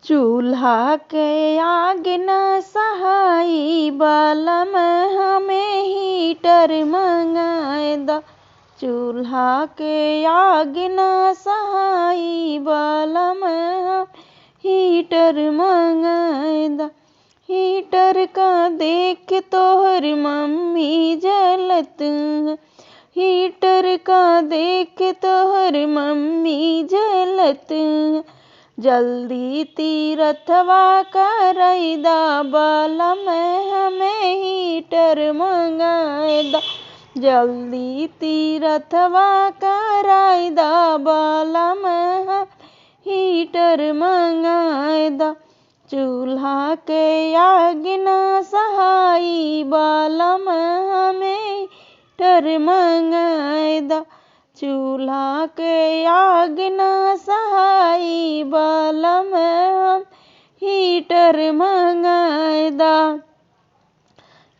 चूल्हा के आग न सहाई बालम हमें हीटर मंगाए दा। चूल्हा के आग न सहाई बालम हीटर मंगाए दा। हीटर का देख तोहर मम्मी जलत है। हीटर का देख तोहर मम्मी जलत है। जल्दी तीरथवा करैदा बालम हमें हीटर मंगाए दा। जल्दी तीरथवा करैदा बालम हीटर मंगाए दा। चूल्हा के आग न सहाई बालम हमें हीटर मंगाए दा। चूल्हा के आग न सहाई बालम हीटर मंगाए दा।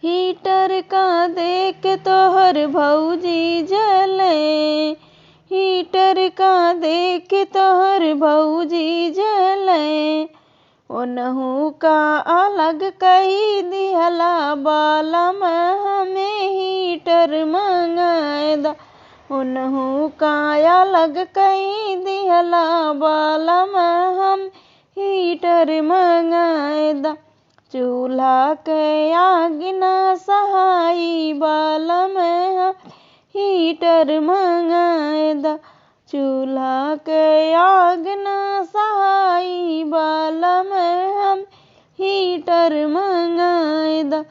हीटर का देख तोहर भौजी जले। हीटर का देख तोहर भौजी जले। ओनहु का अलग कही दिहला बालम हमें हीटर मंगाए दा। ओनहु का अलग कही दिहला बालम हम हीटर मंगाए दा। चूल्हा के आग न सहाई बालम हीटर मंगाए दा। चूल्हा के आग न सहाई बालम हम हीटर मंगाए दा।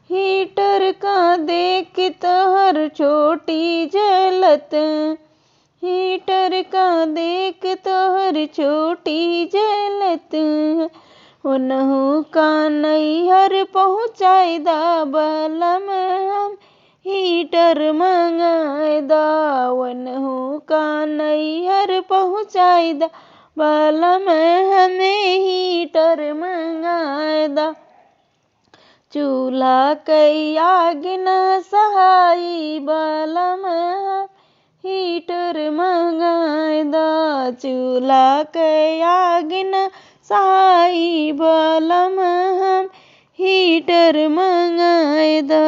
हीटर का देख तोहर छोटी जलत। हीटर का देख तोहर छोटी जलत। ओनहु का नैहर पहुँचाए दा बालम हम हीटर मंगाए दा। ओनहु का नैहर पहुँचाए दा बालम हमें हीटर मंगाए दा। चूल्हा के आग न सहाई बालम हीटर मंगाए दा। चूल्हा के आग न सहाई बालम हीटर मंगाए दा।